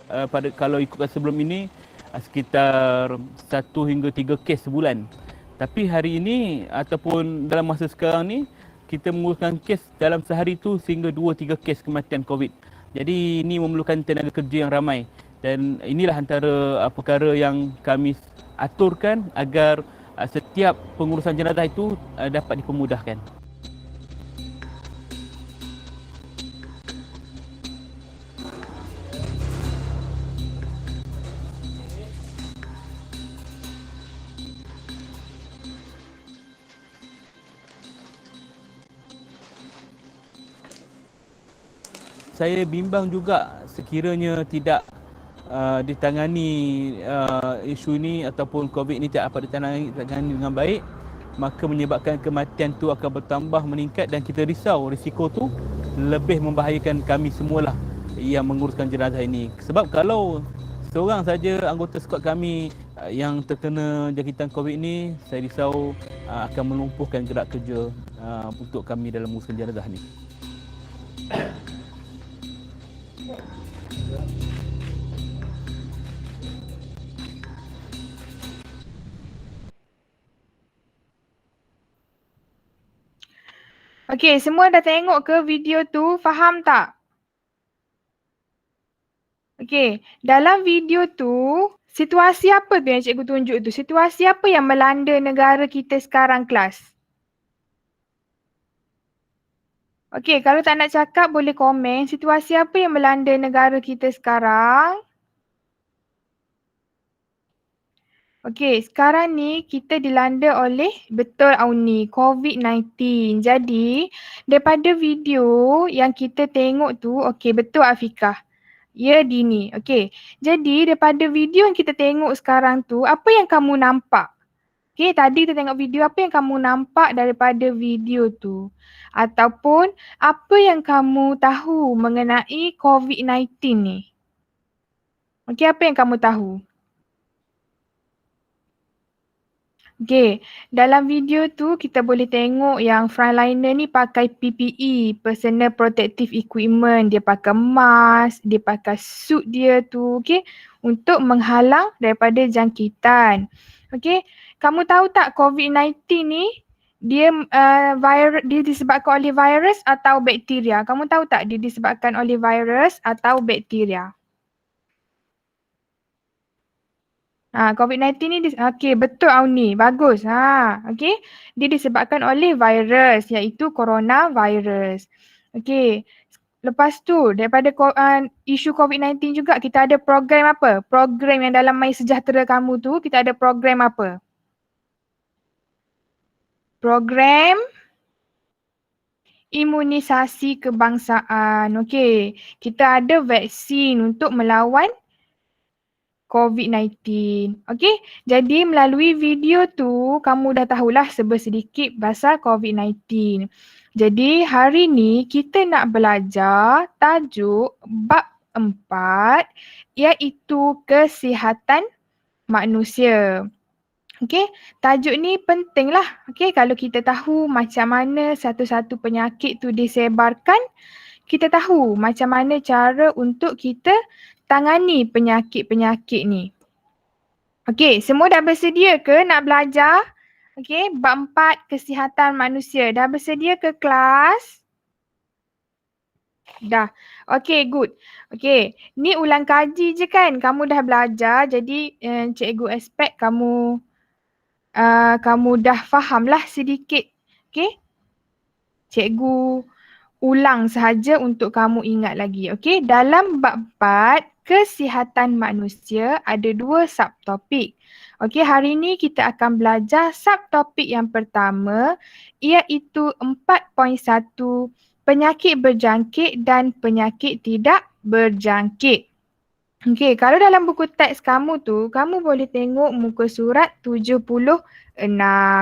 pada kalau ikutkan sebelum ini sekitar 1 hingga 3 kes sebulan. Tapi hari ini ataupun dalam masa sekarang ni kita menguruskan kes dalam sehari tu sehingga 2-3 kes kematian COVID. Jadi ini memerlukan tenaga kerja yang ramai dan inilah antara perkara yang kami aturkan agar setiap pengurusan jenazah itu dapat dipermudahkan. Saya bimbang juga sekiranya tidak ditangani isu ini ataupun COVID ini tidak dapat ditangani dengan baik, maka menyebabkan kematian tu akan bertambah meningkat dan kita risau risiko tu lebih membahayakan kami semualah yang menguruskan jenazah ini. Sebab kalau seorang saja anggota skuad kami yang terkena jangkitan COVID ini, saya risau akan melumpuhkan gerak kerja untuk kami dalam menguruskan jenazah ini. Okey, semua dah tengok ke video tu? Faham tak? Okey, dalam video tu, situasi apa tu yang cikgu tunjuk tu? Situasi apa yang melanda negara kita sekarang, kelas? Okey, kalau tak nak cakap boleh komen. Situasi apa yang melanda negara kita sekarang? Okey, sekarang ni kita dilanda oleh, betul Auni, COVID-19. Jadi, daripada video yang kita tengok tu, okey betul Afikah. Ya Dini. Okey, jadi daripada video yang kita tengok sekarang tu, apa yang kamu nampak? Okey, tadi kita tengok video, apa yang kamu nampak daripada video tu? Ataupun apa yang kamu tahu mengenai COVID-19 ni? Okey, apa yang kamu tahu? Okay, dalam video tu kita boleh tengok yang frontliner ni pakai PPE, Personal Protective Equipment. Dia pakai mask, dia pakai suit dia tu, okay, untuk menghalang daripada jangkitan. Okay, kamu tahu tak COVID-19 ni dia dia disebabkan oleh virus atau bakteria? Kamu tahu tak dia disebabkan oleh virus atau bakteria? COVID-19 ni, okey betul Auni, bagus. Okey, dia disebabkan oleh virus iaitu coronavirus. Okey, lepas tu daripada isu COVID-19 juga kita ada program apa? Program yang dalam My Sejahtera kamu tu kita ada program apa? Program imunisasi kebangsaan. Okey, kita ada vaksin untuk melawan COVID-19. Okey, jadi melalui video tu kamu dah tahulah sedikit pasal COVID-19. Jadi hari ni kita nak belajar tajuk bab 4 iaitu kesihatan manusia. Okey, tajuk ni penting lah. Okey, kalau kita tahu macam mana satu-satu penyakit tu disebarkan, kita tahu macam mana cara untuk kita tangani penyakit-penyakit ni. Okey, semua dah bersedia ke nak belajar? Okey, bab 4 kesihatan manusia. Dah bersedia ke kelas? Dah. Okey, good. Okey, ni ulang kaji je kan? Kamu dah belajar, jadi cikgu expect kamu dah faham lah sedikit. Okey? Cikgu ulang sahaja untuk kamu ingat lagi. Okey, dalam bab 4 kesihatan manusia ada 2 subtopik. Okey, hari ini kita akan belajar subtopik yang pertama iaitu 4.1 penyakit berjangkit dan penyakit tidak berjangkit. Okey, kalau dalam buku teks kamu tu, kamu boleh tengok muka surat 76.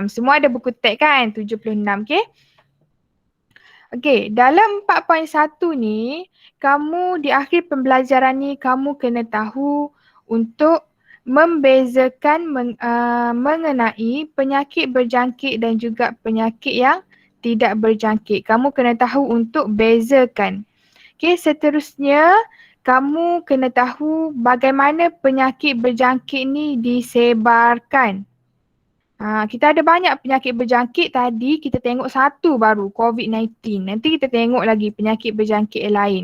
Semua ada buku teks kan? 76, okey? Okey, dalam 4.1 ni, kamu di akhir pembelajaran ni, kamu kena tahu untuk membezakan mengenai penyakit berjangkit dan juga penyakit yang tidak berjangkit. Kamu kena tahu untuk bezakan. Okey, seterusnya kamu kena tahu bagaimana penyakit berjangkit ni disebarkan. Kita ada banyak penyakit berjangkit, tadi kita tengok satu baru, COVID-19. Nanti kita tengok lagi penyakit berjangkit yang lain.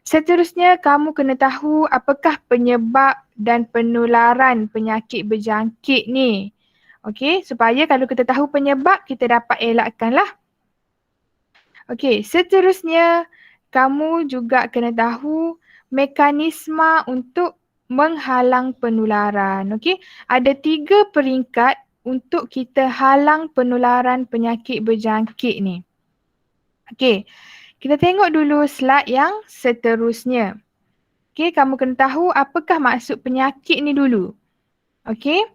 Seterusnya, kamu kena tahu apakah penyebab dan penularan penyakit berjangkit ni. Okey, supaya kalau kita tahu penyebab, kita dapat elakkanlah. Okey, seterusnya kamu juga kena tahu mekanisme untuk menghalang penularan. Okey, ada 3 peringkat untuk kita halang penularan penyakit berjangkit ni. Okey, kita tengok dulu slide yang seterusnya. Okey, kamu kena tahu apakah maksud penyakit ni dulu. Okey,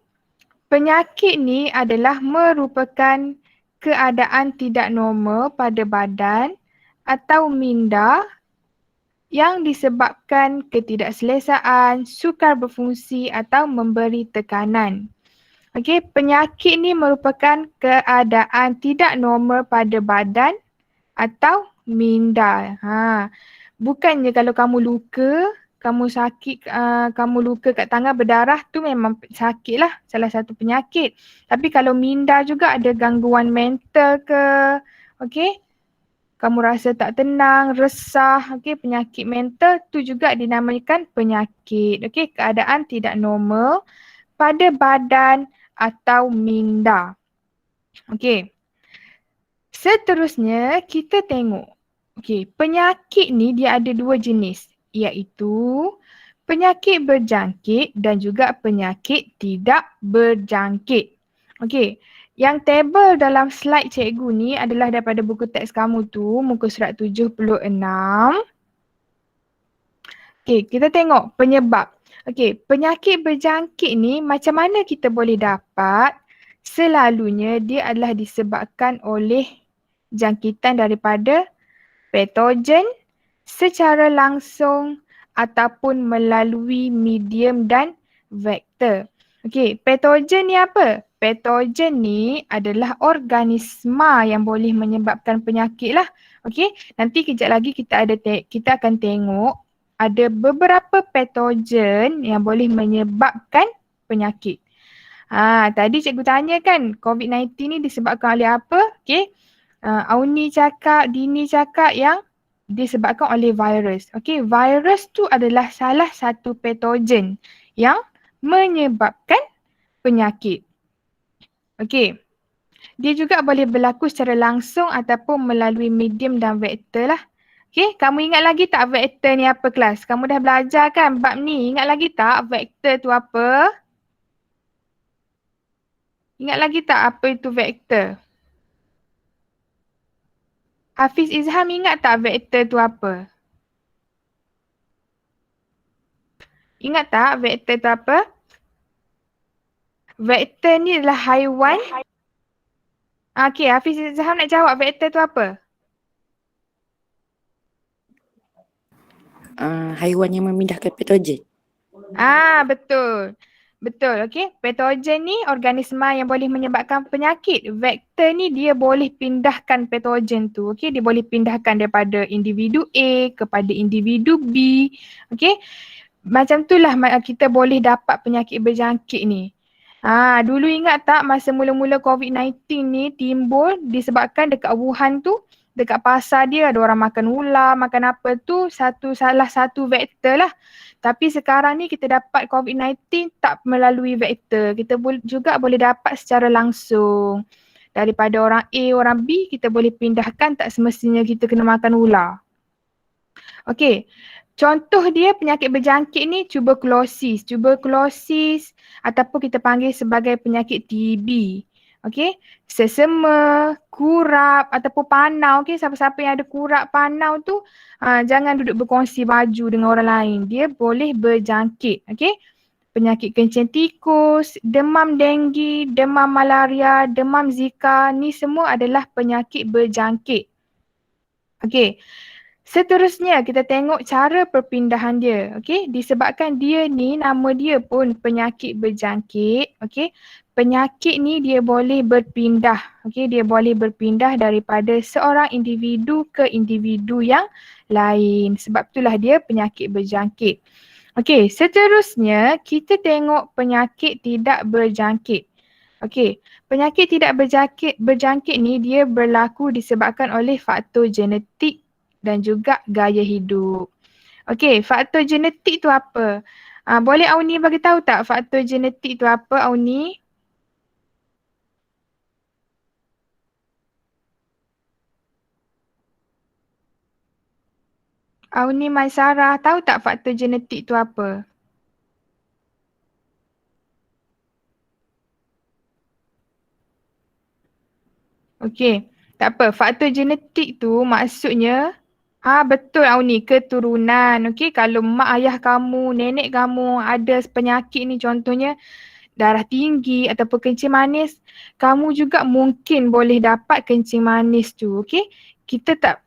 penyakit ni adalah merupakan keadaan tidak normal pada badan atau minda yang disebabkan ketidakselesaan, sukar berfungsi atau memberi tekanan. Okey, penyakit ni merupakan keadaan tidak normal pada badan atau minda. Bukannya kalau kamu luka, kamu sakit, kamu luka kat tangan berdarah tu memang sakit lah, salah satu penyakit. Tapi kalau minda juga ada gangguan mental ke, okey, kamu rasa tak tenang, resah, okey, penyakit mental tu juga dinamakan penyakit. Okey, keadaan tidak normal pada badan atau minda. Okey. Seterusnya kita tengok. Okey, penyakit ni dia ada 2 jenis, iaitu penyakit berjangkit dan juga penyakit tidak berjangkit. Okey, yang table dalam slide cikgu ni adalah daripada buku teks kamu tu, muka surat 76. Okey, kita tengok penyebab. Okey, penyakit berjangkit ni macam mana kita boleh dapat? Selalunya dia adalah disebabkan oleh jangkitan daripada patogen secara langsung ataupun melalui medium dan vektor. Okey, patogen ni apa? Patogen ni adalah organisma yang boleh menyebabkan penyakit lah. Okey, nanti kejap lagi kita akan tengok ada beberapa patogen yang boleh menyebabkan penyakit. Tadi cikgu tanya kan, COVID-19 ni disebabkan oleh apa? Okey. Dini cakap yang disebabkan oleh virus. Okey, virus tu adalah salah satu patogen yang menyebabkan penyakit. Okey. Dia juga boleh berlaku secara langsung ataupun melalui medium dan vektor lah. Okey, kamu ingat lagi tak vektor ni apa kelas? Kamu dah belajar kan bab ni? Ingat lagi tak vektor tu apa? Ingat lagi tak apa itu vektor? Hafiz Izham ingat tak vektor tu apa? Ingat tak vektor tu apa? Vektor ni adalah haiwan. Okey, Hafiz Izham nak jawab vektor tu apa? Haiwan yang memindahkan patogen. Betul. Betul, okey. Patogen ni organisma yang boleh menyebabkan penyakit. Vektor ni dia boleh pindahkan patogen tu, okey. Dia boleh pindahkan daripada individu A kepada individu B, okey. Macam itulah kita boleh dapat penyakit berjangkit ni. Dulu ingat tak masa mula-mula COVID-19 ni timbul disebabkan dekat Wuhan tu, dekat pasar dia ada orang makan ular, makan apa tu, salah satu vektor lah. Tapi sekarang ni kita dapat COVID-19 tak melalui vektor. Kita juga boleh dapat secara langsung. Daripada orang A, orang B, kita boleh pindahkan, tak semestinya kita kena makan ular. Okey. Contoh dia penyakit berjangkit ni tuberkulosis. Tuberkulosis ataupun kita panggil sebagai penyakit TB. Okey. Sesama, kurap ataupun panau. Okey, siapa-siapa yang ada kurap, panau tu jangan duduk berkongsi baju dengan orang lain. Dia boleh berjangkit. Okey. Penyakit kencing tikus, demam denggi, demam malaria, demam zika, ni semua adalah penyakit berjangkit. Okey. Seterusnya kita tengok cara perpindahan dia. Okey, disebabkan dia ni nama dia pun penyakit berjangkit, okey. Penyakit ni dia boleh berpindah, okey, dia boleh berpindah daripada seorang individu ke individu yang lain. Sebab itulah dia penyakit berjangkit. Okey, seterusnya kita tengok penyakit tidak berjangkit. Okey, penyakit tidak berjangkit ni dia berlaku disebabkan oleh faktor genetik dan juga gaya hidup. Okey, faktor genetik tu apa? Boleh Auni bagi tahu tak faktor genetik tu apa, Auni? Auni Maisarah, tahu tak faktor genetik tu apa? Okey, tak apa. Faktor genetik tu maksudnya betul Auni, keturunan. Okey, kalau mak ayah kamu, nenek kamu ada penyakit ni contohnya darah tinggi ataupun kencing manis, kamu juga mungkin boleh dapat kencing manis tu. Okey,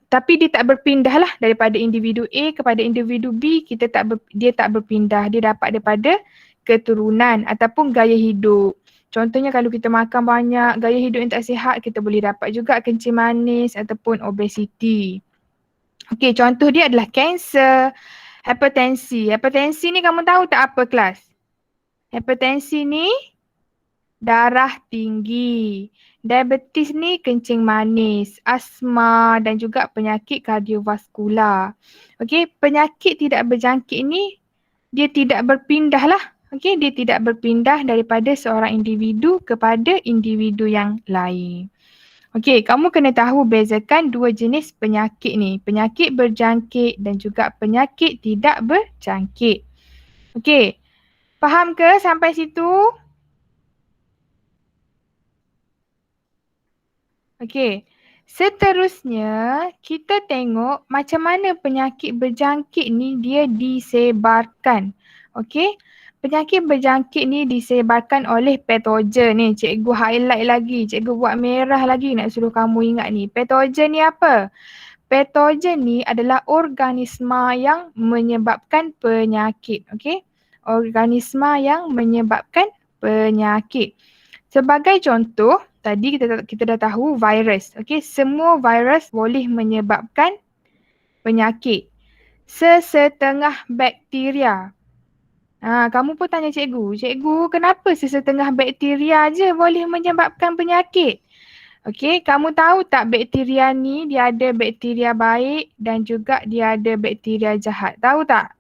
tapi dia tak berpindah lah daripada individu A kepada individu B, dia tak berpindah, dia dapat daripada keturunan ataupun gaya hidup. Contohnya kalau kita makan banyak, gaya hidup yang tak sihat, kita boleh dapat juga kencing manis ataupun obesiti. Okey, contoh dia adalah kanser, hipertensi. Hipertensi ni kamu tahu tak apa kelas? Hipertensi ni darah tinggi. Diabetes ni kencing manis, asma dan juga penyakit kardiovaskular. Okey, penyakit tidak berjangkit ni dia tidak berpindah lah. Okey, dia tidak berpindah daripada seorang individu kepada individu yang lain. Okey, kamu kena tahu bezakan dua jenis penyakit ni. Penyakit berjangkit dan juga penyakit tidak berjangkit. Okey, faham ke sampai situ? Okey, seterusnya kita tengok macam mana penyakit berjangkit ni dia disebarkan. Okey, penyakit berjangkit ni disebarkan oleh patogen ni. Cikgu highlight lagi, cikgu buat merah lagi nak suruh kamu ingat ni. Patogen ni apa? Patogen ni adalah organisma yang menyebabkan penyakit. Okey, organisma yang menyebabkan penyakit. Sebagai contoh, tadi kita dah tahu virus. Okey, semua virus boleh menyebabkan penyakit. Sesetengah bakteria. Kamu pun tanya cikgu, cikgu kenapa sesetengah bakteria je boleh menyebabkan penyakit? Okey, kamu tahu tak bakteria ni dia ada bakteria baik dan juga dia ada bakteria jahat. Tahu tak?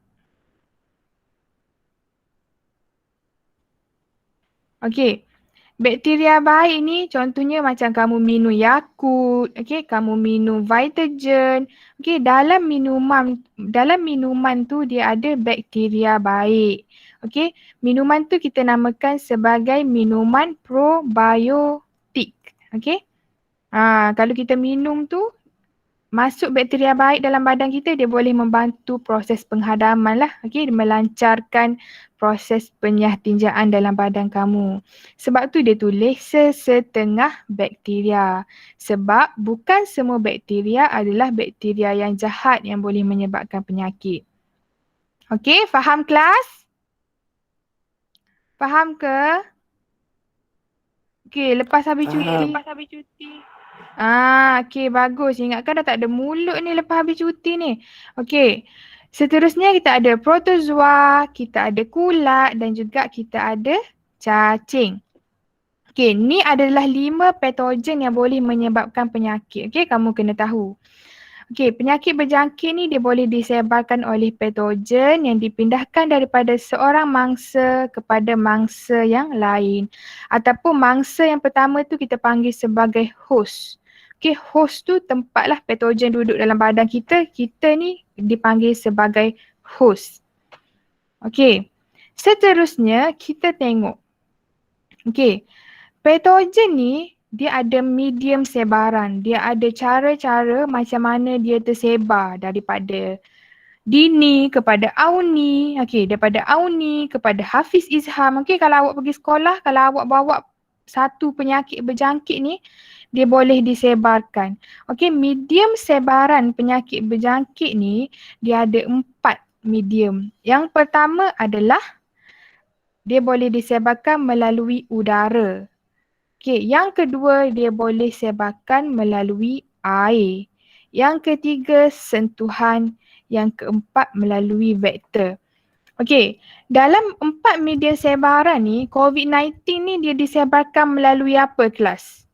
Okey. Bakteria baik ni contohnya macam kamu minum Yakult, okey, kamu minum Vitagen. Okey, dalam minuman tu dia ada bakteria baik. Okey, minuman tu kita namakan sebagai minuman probiotik. Okey. Kalau kita minum tu masuk bakteria baik dalam badan kita, dia boleh membantu proses penghadaman lah. Okey, melancarkan proses penyatinjaan dalam badan kamu. Sebab tu dia tulis sesetengah bakteria. Sebab bukan semua bakteria adalah bakteria yang jahat yang boleh menyebabkan penyakit. Okey, faham kelas? Faham ke? Okey, lepas habis cuti. Okey, bagus. Ingatkan dah tak ada mulut ni lepas habis cuti ni. Okey. Seterusnya kita ada protozoa, kita ada kulat dan juga kita ada cacing. Okey, ni adalah 5 patogen yang boleh menyebabkan penyakit. Okey, kamu kena tahu. Okey, penyakit berjangkit ni dia boleh disebarkan oleh patogen yang dipindahkan daripada seorang mangsa kepada mangsa yang lain. Ataupun mangsa yang pertama tu kita panggil sebagai host. Okey, host tu tempatlah patogen duduk dalam badan kita. Kita ni dipanggil sebagai host. Okey, seterusnya kita tengok. Okey, patogen ni dia ada medium sebaran. Dia ada cara-cara macam mana dia tersebar daripada Dini kepada Auni. Okey, daripada Auni kepada Hafiz Izham. Okey, kalau awak pergi sekolah, kalau awak bawa satu penyakit berjangkit ni, dia boleh disebarkan. Okey, medium sebaran penyakit berjangkit ni dia ada 4 medium. Yang pertama adalah dia boleh disebarkan melalui udara. Okey, yang kedua dia boleh sebarkan melalui air. Yang ketiga sentuhan, yang keempat melalui vektor. Okey, dalam 4 media sebaran ni, COVID-19 ni dia disebarkan melalui apa kelas?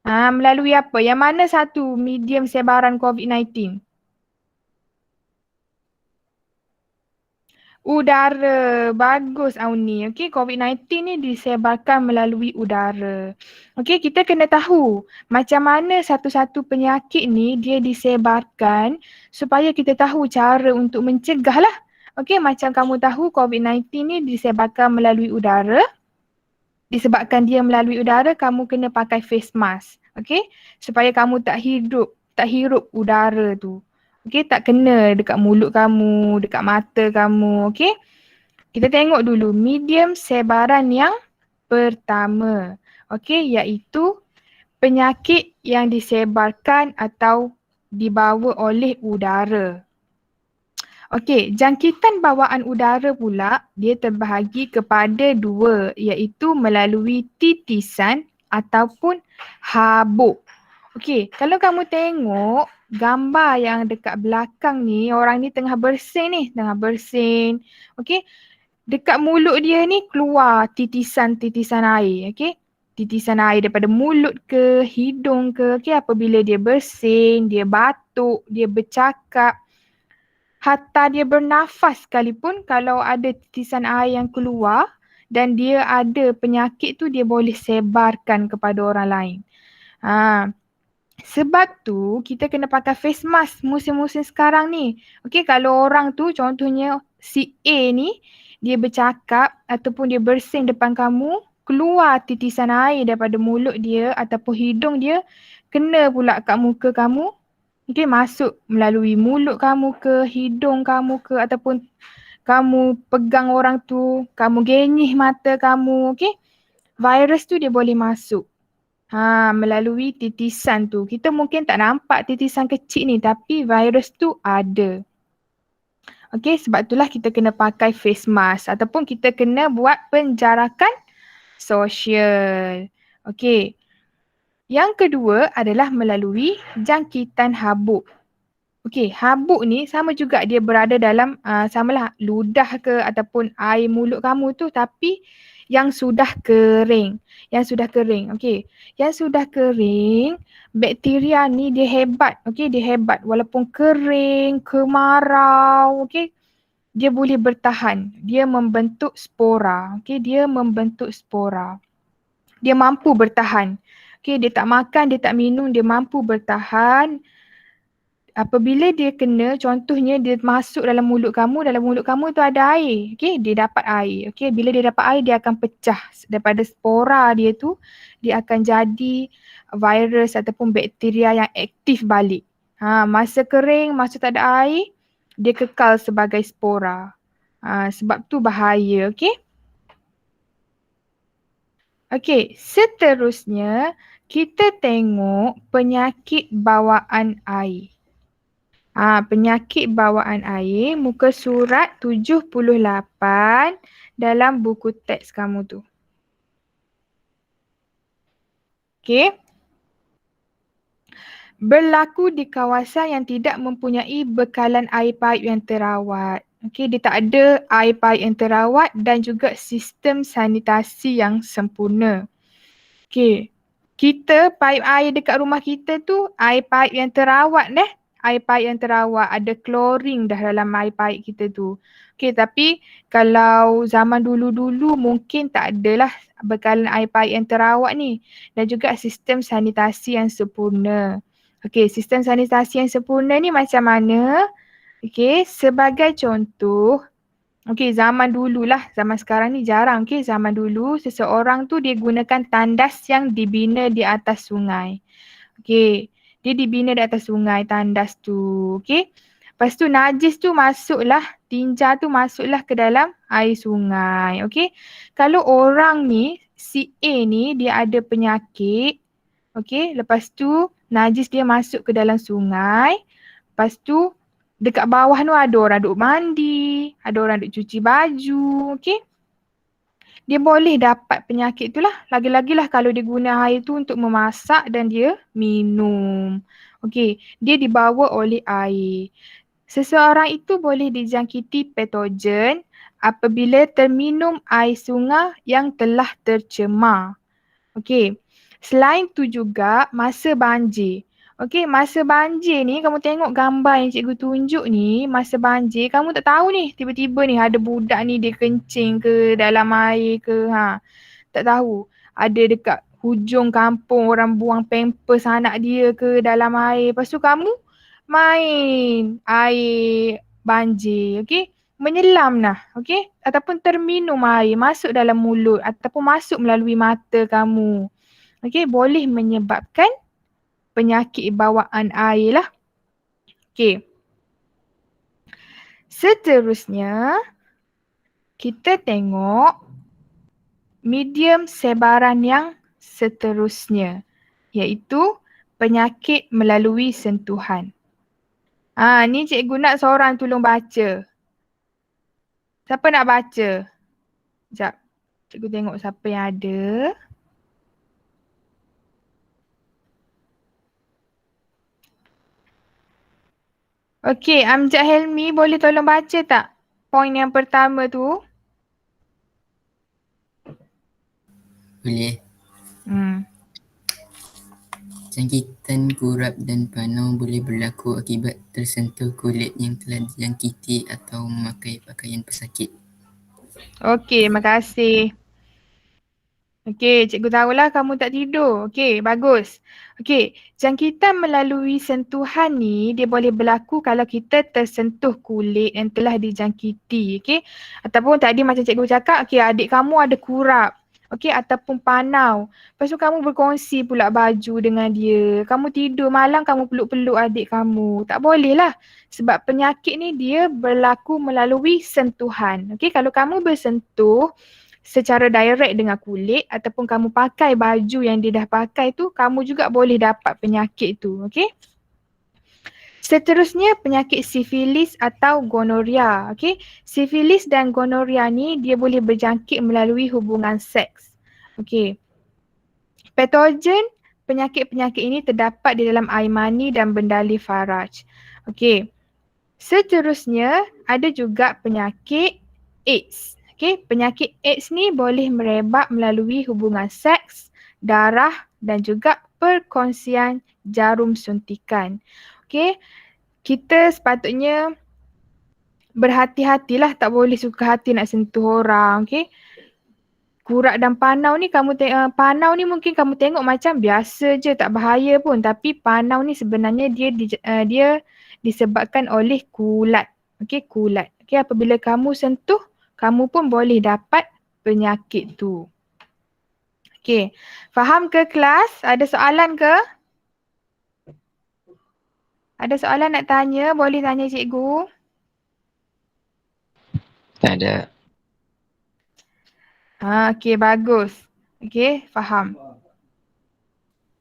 Melalui apa? Yang mana satu medium sebaran COVID-19? Udara. Bagus Auni. Okey, COVID-19 ni disebarkan melalui udara. Okey, kita kena tahu macam mana satu-satu penyakit ni dia disebarkan supaya kita tahu cara untuk mencegah lah. Okey, macam kamu tahu COVID-19 ni disebarkan melalui udara. Disebabkan dia melalui udara, kamu kena pakai face mask. Okey, supaya kamu tak hirup udara tu. Okey, tak kena dekat mulut kamu, dekat mata kamu. Okey, kita tengok dulu medium sebaran yang pertama. Okey, iaitu penyakit yang disebarkan atau dibawa oleh udara. Okey, jangkitan bawaan udara pula dia terbahagi kepada 2, iaitu melalui titisan ataupun habuk. Okey, kalau kamu tengok gambar yang dekat belakang ni, orang ni tengah bersin. Okey, dekat mulut dia ni keluar titisan-titisan air. Okey, titisan air daripada mulut ke, hidung ke. Okey, apabila dia bersin, dia batuk, dia bercakap, hatta dia bernafas sekalipun, kalau ada titisan air yang keluar dan dia ada penyakit tu, dia boleh sebarkan kepada orang lain. Sebab tu kita kena pakai face mask musim-musim sekarang ni. Okey, kalau orang tu contohnya si A ni dia bercakap ataupun dia bersin depan kamu, keluar titisan air daripada mulut dia ataupun hidung dia, kena pula kat muka kamu. Okey, masuk melalui mulut kamu ke, hidung kamu ke, ataupun kamu pegang orang tu, kamu genyih mata kamu, okey. Virus tu dia boleh masuk. Melalui titisan tu. Kita mungkin tak nampak titisan kecil ni, tapi virus tu ada. Okey, sebab itulah kita kena pakai face mask ataupun kita kena buat penjarakan sosial. Okey. Yang kedua adalah melalui jangkitan habuk. Okey, habuk ni sama juga dia berada dalam samalah ludah ke ataupun air mulut kamu tu, tapi yang sudah kering. Okey. Yang sudah kering, bakteria ni dia hebat. Okey, dia hebat. Walaupun kering, kemarau, okey, dia boleh bertahan. Dia membentuk spora. Okey, dia membentuk spora. Dia mampu bertahan. Okey, dia tak makan, dia tak minum, dia mampu bertahan. Apabila dia kena, contohnya dia masuk dalam mulut kamu tu ada air. Okey, dia dapat air. Okey, bila dia dapat air, dia akan pecah daripada spora dia tu, dia akan jadi virus ataupun bakteria yang aktif balik. Masa kering, masa tak ada air, dia kekal sebagai spora. Sebab tu bahaya, okey? Okey, seterusnya kita tengok penyakit bawaan air. Penyakit bawaan air, muka surat 78 dalam buku teks kamu tu. Okey. Berlaku di kawasan yang tidak mempunyai bekalan air paip yang terawat. Okey, dia tak ada air paip yang terawat dan juga sistem sanitasi yang sempurna. Okey. Kita paip air dekat rumah kita tu air paip yang terawat air paip yang terawat, ada klorin dah dalam air paip kita tu. Okey, tapi kalau zaman dulu-dulu mungkin tak adalah bekalan air paip yang terawat ni dan juga sistem sanitasi yang sempurna. Okey, sistem sanitasi yang sempurna ni macam mana? Okey, sebagai contoh, okey, zaman dululah, zaman sekarang ni jarang. Okey, zaman dulu seseorang tu dia gunakan tandas yang dibina di atas sungai. Okey, dia dibina di atas sungai tandas tu. Okey, lepas tu najis tu masuklah, tinja tu masuklah ke dalam air sungai. Okey, kalau orang ni, si A ni dia ada penyakit, Okey, lepas tu najis dia masuk ke dalam sungai. Lepas tu dekat bawah tu ada orang duk mandi, ada orang duk cuci baju, okey. Dia boleh dapat penyakit tu lah. Lagi-lagilah kalau dia guna air tu untuk memasak dan dia minum. Okey, dia dibawa oleh air. Seseorang itu boleh dijangkiti patogen apabila terminum air sungai yang telah tercemar. Okey. Selain tu juga masa banjir. Okey, masa banjir ni kamu tengok gambar yang cikgu tunjuk ni, masa banjir kamu tak tahu ni tiba-tiba ni ada budak ni dia kencing ke dalam air ke, tak tahu. Ada dekat hujung kampung orang buang pampers anak dia ke dalam air. Lepas tu kamu main air banjir, okey? Menyelam lah, okey? Ataupun terminum air masuk dalam mulut ataupun masuk melalui mata kamu. Okey, boleh menyebabkan penyakit bawaan air lah. Okey. Seterusnya, kita tengok medium sebaran yang seterusnya, iaitu penyakit melalui sentuhan. Ni cikgu nak seorang tolong baca. Siapa nak baca? Sekejap. Cikgu tengok siapa yang ada. Okey, Amjad Helmi boleh tolong baca tak poin yang pertama tu? Boleh. Hmm. Jangkitan kurap dan panau boleh berlaku akibat tersentuh kulit yang telah dijangkiti atau memakai pakaian pesakit. Okey, terima kasih. Okey, cikgu tahulah kamu tak tidur. Okey, bagus. Okey, jangkitan melalui sentuhan ni dia boleh berlaku kalau kita tersentuh kulit yang telah dijangkiti. Okey, ataupun tadi macam cikgu cakap, okey adik kamu ada kurap. Okey, ataupun panau. Lepas tu kamu berkongsi pula baju dengan dia. Kamu tidur malam kamu peluk-peluk adik kamu. Tak boleh lah. Sebab penyakit ni dia berlaku melalui sentuhan. Okey, kalau kamu bersentuh secara direct dengan kulit ataupun kamu pakai baju yang dia dah pakai tu, kamu juga boleh dapat penyakit tu, okey? Seterusnya penyakit sifilis atau gonoria, okey? Sifilis dan gonoria ni dia boleh berjangkit melalui hubungan seks. Okey. Patogen penyakit-penyakit ini terdapat di dalam air mani dan bendali faraj. Okey. Seterusnya ada juga penyakit AIDS. Okay, penyakit AIDS ni boleh merebak melalui hubungan seks, darah dan juga perkongsian jarum suntikan. Okay, kita sepatutnya berhati-hatilah, tak boleh suka hati nak sentuh orang. Okay, kurap dan panau ni panau ni mungkin kamu tengok macam biasa je, tak bahaya pun. Tapi panau ni sebenarnya dia disebabkan oleh kulat. Okay, kulat. Okay, apabila kamu sentuh, kamu pun boleh dapat penyakit tu. Okey, faham ke kelas? Ada soalan ke? Ada soalan nak tanya? Boleh tanya cikgu. Tak ada. Okey, bagus. Okey, faham.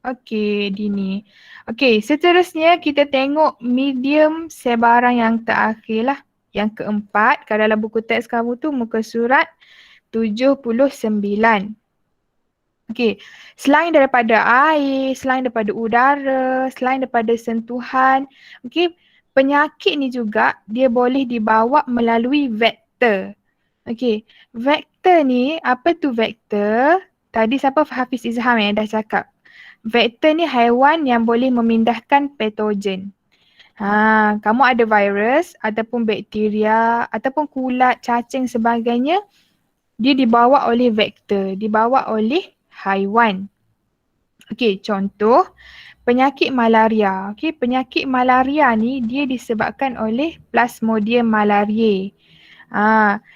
Okey, Dini. Okey, seterusnya kita tengok medium sebaran yang terakhir lah. Yang keempat, kat dalam buku teks kamu tu muka surat 79. Okey, selain daripada air, selain daripada udara, selain daripada sentuhan, okey, penyakit ni juga dia boleh dibawa melalui vektor. Okey, vektor ni, apa tu vektor? Tadi siapa Hafiz Izham yang dah cakap. Vektor ni haiwan yang boleh memindahkan patogen. Kamu ada virus ataupun bakteria ataupun kulat, cacing sebagainya, dia dibawa oleh vektor, dibawa oleh haiwan. Okey, contoh penyakit malaria. Okey, penyakit malaria ni dia disebabkan oleh Plasmodium malariae.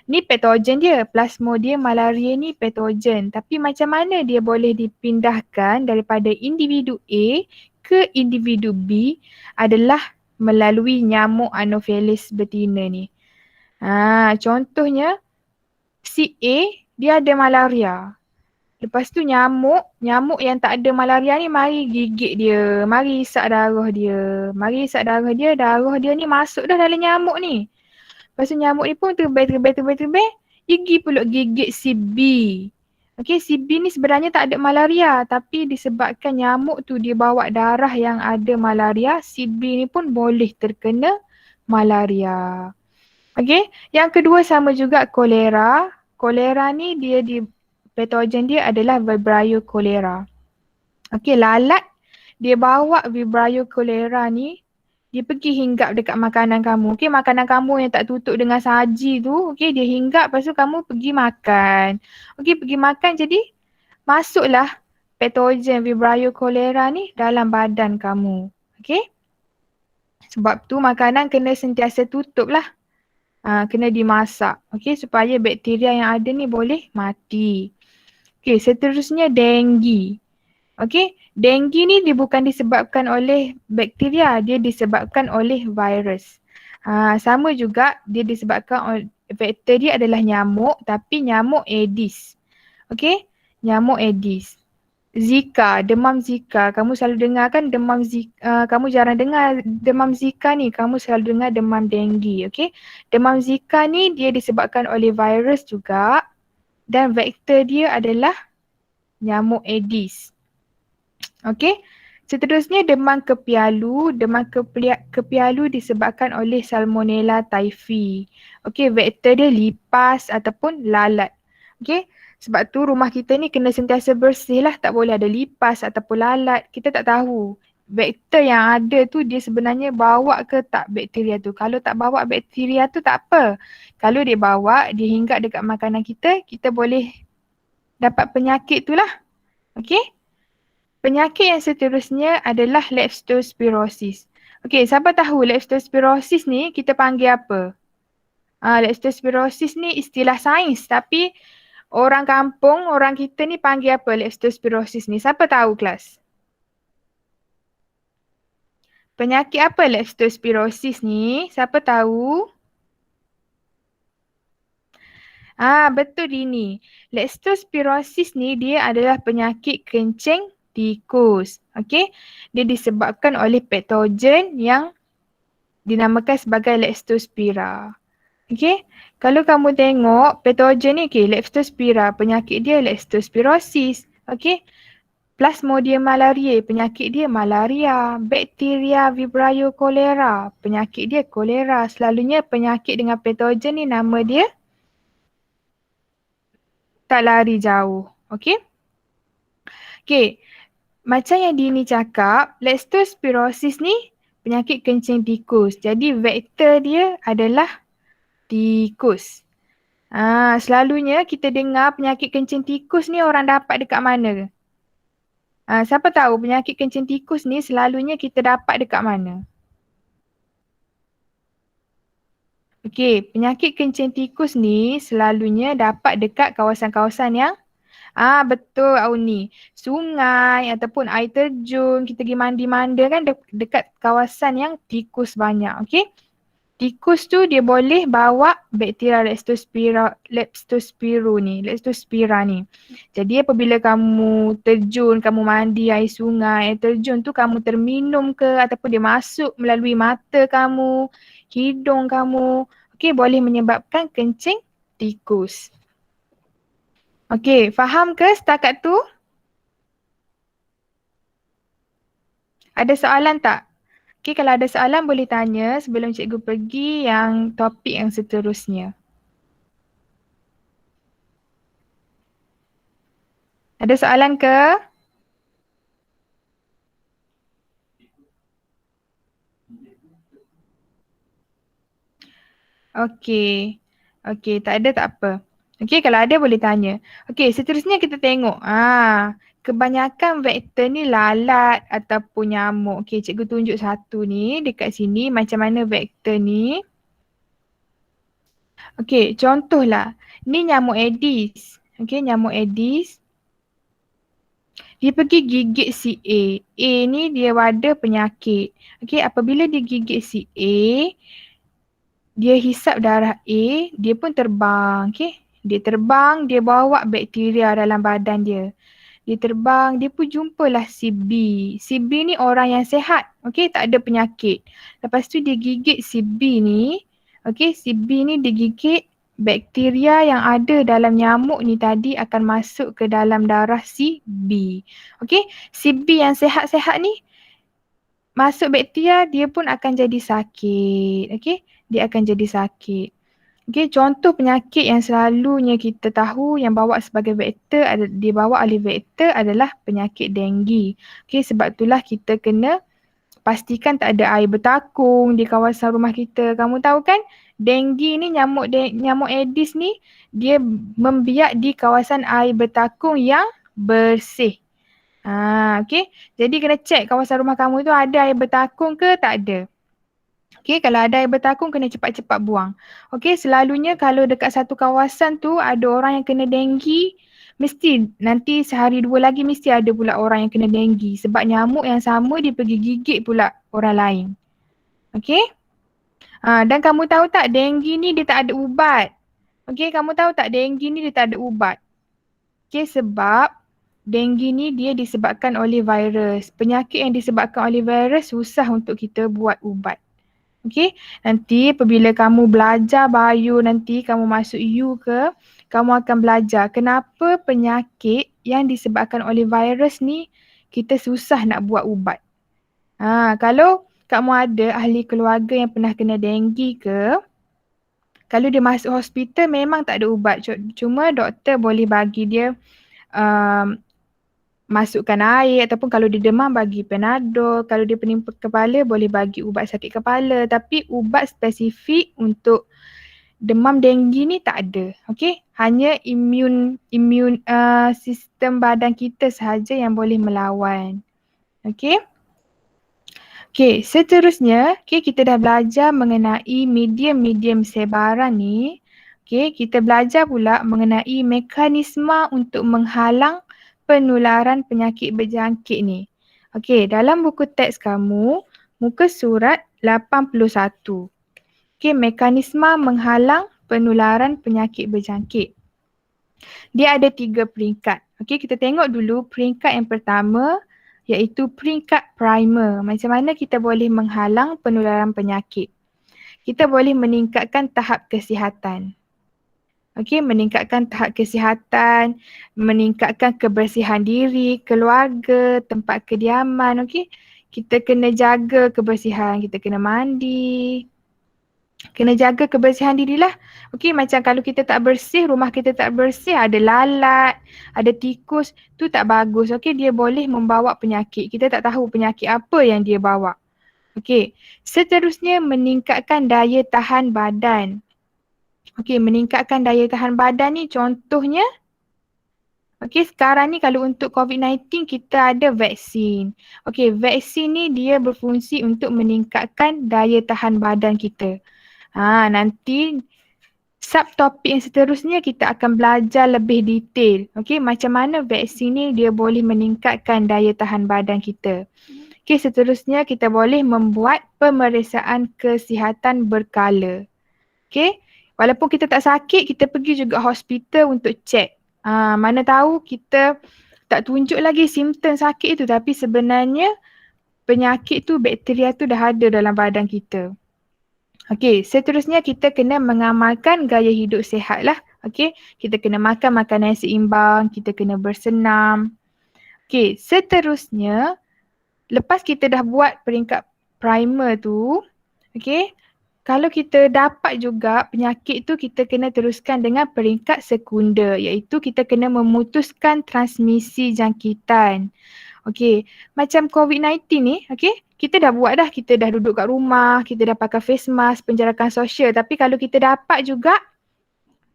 Ni patogen dia, Plasmodium malariae ni patogen. Tapi macam mana dia boleh dipindahkan daripada individu A ke individu B adalah melalui nyamuk Anopheles betina ni. Contohnya si A dia ada malaria. Lepas tu nyamuk yang tak ada malaria ni mari gigit dia, mari hisap darah dia. Mari hisap darah dia ni masuk dah dalam nyamuk ni. Lepas tu nyamuk ni pun terbang, gigi pula gigit si B. Okey, si B ni sebenarnya tak ada malaria tapi disebabkan nyamuk tu dia bawa darah yang ada malaria, si B ni pun boleh terkena malaria. Okey, yang kedua sama juga kolera. Kolera ni patogen dia adalah Vibrio cholera. Okey, lalat dia bawa Vibrio cholera ni, dia pergi hinggap dekat makanan kamu. Okey, makanan kamu yang tak tutup dengan saji tu, okey, dia hinggap lepas tu kamu pergi makan. Okey, pergi makan jadi masuklah patogen Vibrio cholera ni dalam badan kamu. Okey? Sebab tu makanan kena sentiasa tutup lah. Kena dimasak. Okey, supaya bakteria yang ada ni boleh mati. Okey, seterusnya denggi. Okey, denggi ni dia bukan disebabkan oleh bakteria, dia disebabkan oleh virus. Sama juga dia disebabkan oleh vektor dia adalah nyamuk tapi nyamuk Aedes. Okey, nyamuk Aedes. Zika, demam Zika. Kamu selalu dengar kan demam Zika, kamu jarang dengar demam Zika ni, kamu selalu dengar demam denggi. Okey, demam Zika ni dia disebabkan oleh virus juga dan vektor dia adalah nyamuk Aedes. Okey, seterusnya demam kepialu. Demam kepialu disebabkan oleh Salmonella typhi. Okey, vektor dia lipas ataupun lalat. Okey, sebab tu rumah kita ni kena sentiasa bersih lah, tak boleh ada lipas ataupun lalat. Kita tak tahu vektor yang ada tu dia sebenarnya bawa ke tak bakteria tu. Kalau tak bawa bakteria tu tak apa. Kalau dia bawa, dia hinggap dekat makanan kita, kita boleh dapat penyakit tu lah. Okey. Penyakit yang seterusnya adalah leptospirosis. Okey, siapa tahu leptospirosis ni kita panggil apa? Leptospirosis ni istilah sains tapi orang kampung, orang kita ni panggil apa leptospirosis ni? Siapa tahu kelas? Penyakit apa leptospirosis ni? Siapa tahu? Betul Dini. Leptospirosis ni dia adalah penyakit kencing tikus. Okey, dia disebabkan oleh patogen yang dinamakan sebagai Leptospira. Okey, kalau kamu tengok patogen ni, okey, Leptospira, penyakit dia leptospirosis. Okey, Plasmodium malariae, penyakit dia malaria. Bakteria Vibrio cholera, penyakit dia kolera. Selalunya penyakit dengan patogen ni nama dia tak lari jauh. Okey. Okey. Macam yang Dini cakap, leptospirosis ni penyakit kencing tikus. Jadi vektor dia adalah tikus. Selalunya kita dengar penyakit kencing tikus ni orang dapat dekat mana? Siapa tahu penyakit kencing tikus ni selalunya kita dapat dekat mana? Okey, penyakit kencing tikus ni selalunya dapat dekat kawasan-kawasan yang betul Auni. Sungai ataupun air terjun, kita pergi mandi-manda kan dekat kawasan yang tikus banyak. Okey. Tikus tu dia boleh bawa bakteria leptospira ni. Jadi apabila kamu terjun, kamu mandi air sungai, air terjun tu kamu terminum ke ataupun dia masuk melalui mata kamu, hidung kamu, okey, boleh menyebabkan kencing tikus. Okey, faham ke setakat tu? Ada soalan tak? Okey, kalau ada soalan boleh tanya sebelum cikgu pergi yang topik yang seterusnya. Ada soalan ke? Okey. Okey, tak ada tak apa. Okey, kalau ada boleh tanya. Okey, seterusnya kita tengok. Kebanyakan vektor ni lalat ataupun nyamuk. Okey, cikgu tunjuk satu ni dekat sini macam mana vektor ni. Okey, contohlah. Ni nyamuk Aedes. Okey, nyamuk Aedes. Dia pergi gigit si A. A ni dia ada penyakit. Okey, apabila dia gigit si A, dia hisap darah A, dia pun terbang. Okey, Dia terbang, dia bawa bakteria dalam badan dia. Dia terbang, dia pun jumpalah si B. Si B ni orang yang sihat, okey, tak ada penyakit. Lepas tu dia gigit si B ni, okey, si B ni dia gigit, bakteria yang ada dalam nyamuk ni tadi akan masuk ke dalam darah si B. Okey, si B yang sihat-sihat ni masuk bakteria, dia pun akan jadi sakit. Okey, dia akan jadi sakit. Okey, contoh penyakit yang selalunya kita tahu yang bawa sebagai vektor, dibawa oleh vektor adalah penyakit denggi. Okey, sebab itulah kita kena pastikan tak ada air bertakung di kawasan rumah kita. Kamu tahu kan, denggi ni nyamuk Aedes ni dia membiak di kawasan air bertakung yang bersih. Okey, jadi kena cek kawasan rumah kamu tu ada air bertakung ke tak ada. Okey, kalau ada air bertakung kena cepat-cepat buang. Okey, selalunya kalau dekat satu kawasan tu ada orang yang kena denggi, mesti nanti sehari dua lagi mesti ada pula orang yang kena denggi sebab nyamuk yang sama dia pergi gigit pula orang lain. Okey? Dan kamu tahu tak denggi ni dia tak ada ubat. Okey, kamu tahu tak denggi ni dia tak ada ubat. Okey, sebab denggi ni dia disebabkan oleh virus. Penyakit yang disebabkan oleh virus susah untuk kita buat ubat. Okey, nanti apabila kamu belajar bio, nanti kamu masuk U ke, kamu akan belajar kenapa penyakit yang disebabkan oleh virus ni kita susah nak buat ubat. Kalau kamu ada ahli keluarga yang pernah kena denggi ke, kalau dia masuk hospital memang tak ada ubat. Cuma doktor boleh bagi dia masukkan air ataupun kalau dia demam bagi Panadol, kalau dia pening kepala boleh bagi ubat sakit kepala, tapi ubat spesifik untuk demam denggi ni tak ada. Okey, hanya imun sistem badan kita sahaja yang boleh melawan. Okey. Okey, seterusnya kita dah belajar mengenai medium-medium sebaran ni. Okey, kita belajar pula mengenai mekanisme untuk menghalang penularan penyakit berjangkit ni. Okey, dalam buku teks kamu, muka surat 81. Okey, mekanisme menghalang penularan penyakit berjangkit. Dia ada 3 peringkat. Okey, kita tengok dulu peringkat yang pertama iaitu peringkat primer. Macam mana kita boleh menghalang penularan penyakit? Kita boleh meningkatkan tahap kesihatan. Okey, meningkatkan tahap kesihatan, meningkatkan kebersihan diri, keluarga, tempat kediaman. Okey, kita kena jaga kebersihan, kita kena mandi. Kena jaga kebersihan dirilah. Okey, macam kalau kita tak bersih, rumah kita tak bersih, ada lalat, ada tikus, tu tak bagus. Okey, dia boleh membawa penyakit. Kita tak tahu penyakit apa yang dia bawa. Okey, seterusnya meningkatkan daya tahan badan. Okey, meningkatkan daya tahan badan ni contohnya, okey, sekarang ni kalau untuk COVID-19 kita ada vaksin. Okey, vaksin ni dia berfungsi untuk meningkatkan daya tahan badan kita. Nanti subtopik yang seterusnya kita akan belajar lebih detail. Okey, macam mana vaksin ni dia boleh meningkatkan daya tahan badan kita. Okey, seterusnya kita boleh membuat pemeriksaan kesihatan berkala. Okey, walaupun kita tak sakit, kita pergi juga hospital untuk cek. Mana tahu kita tak tunjuk lagi simptom sakit itu tapi sebenarnya penyakit tu, bakteria tu dah ada dalam badan kita. Okey, seterusnya kita kena mengamalkan gaya hidup sihat lah. Okey, kita kena makan makanan yang seimbang, kita kena bersenam. Okey, seterusnya lepas kita dah buat peringkat primer tu, okey, kalau kita dapat juga penyakit tu kita kena teruskan dengan peringkat sekunder iaitu kita kena memutuskan transmisi jangkitan. Okey, macam COVID-19 ni, okey, kita dah buat dah, kita dah duduk kat rumah, kita dah pakai face mask, penjarakan sosial. Tapi kalau kita dapat juga,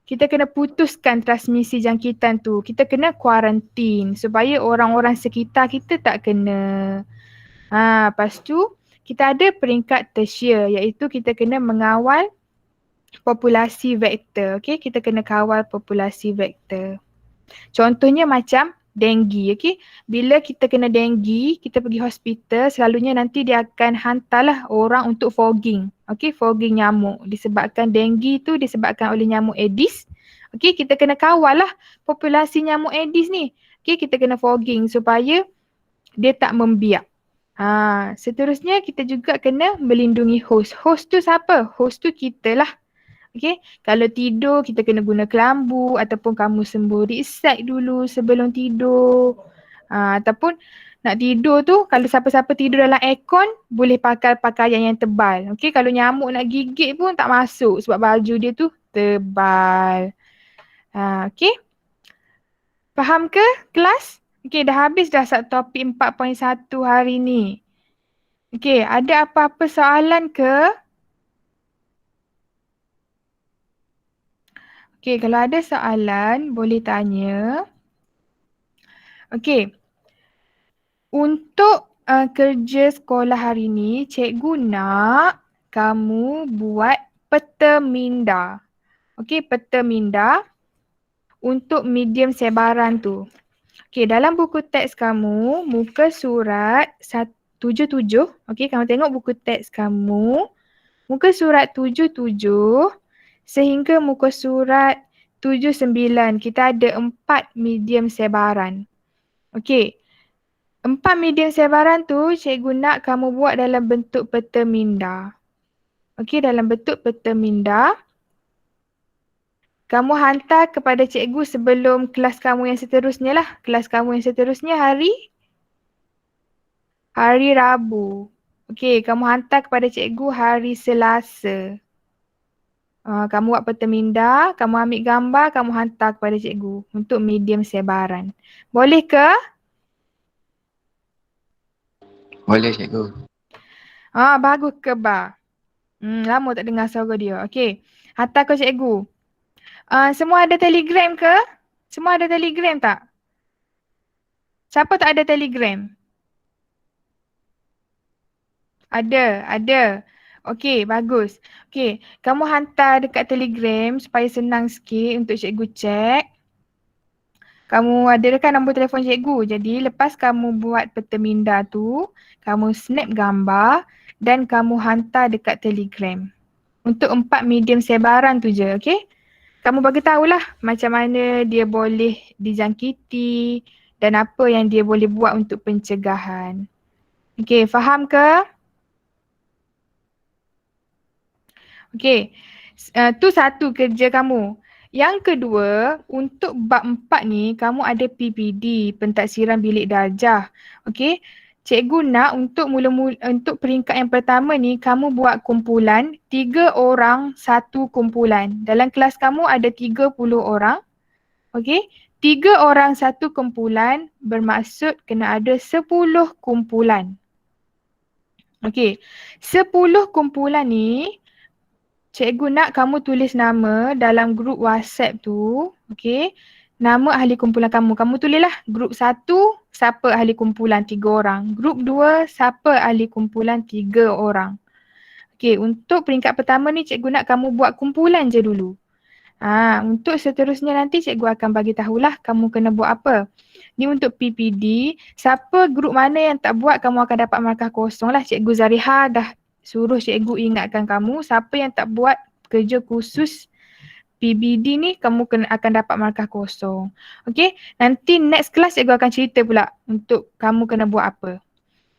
kita kena putuskan transmisi jangkitan tu. Kita kena kuarantin supaya orang-orang sekitar kita tak kena. Lepas tu, kita ada peringkat tertiary iaitu kita kena mengawal populasi vektor. Okey, kita kena kawal populasi vektor. Contohnya macam denggi, okey. Bila kita kena denggi, kita pergi hospital, selalunya nanti dia akan hantarlah orang untuk fogging. Okey, fogging nyamuk. Disebabkan denggi tu disebabkan oleh nyamuk Aedes. Okey, kita kena kawal lah populasi nyamuk Aedes ni. Okey, kita kena fogging supaya dia tak membiak. Seterusnya kita juga kena melindungi host. Host tu siapa? Host tu kita lah. Okey, kalau tidur kita kena guna kelambu ataupun kamu sembur risek dulu sebelum tidur. Ataupun nak tidur tu kalau siapa-siapa tidur dalam aircon boleh pakai pakaian yang tebal. Okey, kalau nyamuk nak gigit pun tak masuk sebab baju dia tu tebal. Okey. Faham ke kelas? Okey, dah habis dah topik 4.1 hari ni. Okey, ada apa-apa soalan ke? Okey, kalau ada soalan boleh tanya. Okey. Untuk kerja sekolah hari ni, cikgu nak kamu buat peta minda. Okey, peta minda untuk medium sebaran tu. Okey, dalam buku teks kamu, muka surat 77. Okey, kamu tengok buku teks kamu. Muka surat 77 sehingga muka surat 79. Kita ada 4 medium sebaran. Okey. 4 medium sebaran tu cikgu nak kamu buat dalam bentuk peta minda. Okey, dalam bentuk peta minda. Kamu hantar kepada cikgu sebelum kelas kamu yang seterusnya lah. Kelas kamu yang seterusnya hari Rabu. Okey, kamu hantar kepada cikgu hari Selasa. Kamu buat peta minda, kamu ambil gambar, kamu hantar kepada cikgu untuk medium sebaran. Boleh ke? Boleh cikgu. Bagus ke Ba? Lama tak dengar suara dia. Okey. Hantar ke cikgu. Semua ada Telegram ke? Semua ada Telegram tak? Siapa tak ada Telegram? Ada. Okey, bagus. Okey, kamu hantar dekat Telegram supaya senang sikit untuk cikgu cek. Kamu ada kan nombor telefon cikgu. Jadi lepas kamu buat peta minda tu, kamu snap gambar dan kamu hantar dekat Telegram. Untuk 4 medium sebaran tu je, okey? Kamu bagi tahulah macam mana dia boleh dijangkiti dan apa yang dia boleh buat untuk pencegahan. Okey, faham ke? Okey, tu satu kerja kamu. Yang kedua, untuk bab 4 ni, kamu ada PPD, pentaksiran bilik darjah. Okey, cikgu nak untuk untuk peringkat yang pertama ni, kamu buat kumpulan 3 orang satu kumpulan. Dalam kelas kamu ada 30 orang. Okey, 3 orang satu kumpulan bermaksud kena ada 10 kumpulan. Okey, 10 kumpulan ni, cikgu nak kamu tulis nama dalam grup WhatsApp tu. Okey. Nama ahli kumpulan kamu. Kamu tulislah grup 1, siapa ahli kumpulan 3 orang. Grup 2, siapa ahli kumpulan 3 orang. Okey, untuk peringkat pertama ni cikgu nak kamu buat kumpulan je dulu. Untuk seterusnya nanti cikgu akan bagi tahulah kamu kena buat apa. Ni untuk PPD. Siapa grup mana yang tak buat, kamu akan dapat markah kosong lah. Cikgu Zariha dah suruh cikgu ingatkan kamu, siapa yang tak buat kerja khusus PBD ni, kamu akan dapat markah kosong. Okey, nanti next class cikgu akan cerita pula untuk kamu kena buat apa.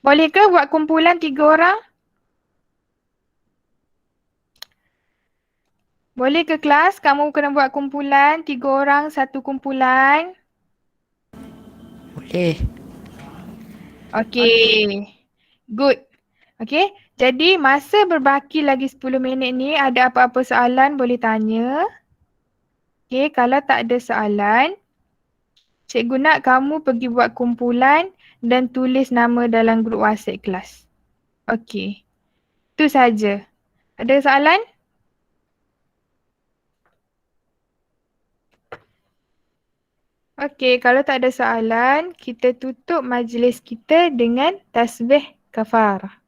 Boleh ke buat kumpulan 3 orang? Boleh ke kelas kamu kena buat kumpulan 3 orang satu kumpulan? Boleh. Okey. Good. Okey, jadi masa berbaki lagi 10 minit ni, ada apa-apa soalan boleh tanya. Okey, kalau tak ada soalan, cikgu nak kamu pergi buat kumpulan dan tulis nama dalam grup WhatsApp kelas. Okey, itu saja. Ada soalan? Okey, kalau tak ada soalan, kita tutup majlis kita dengan tasbih kafarah.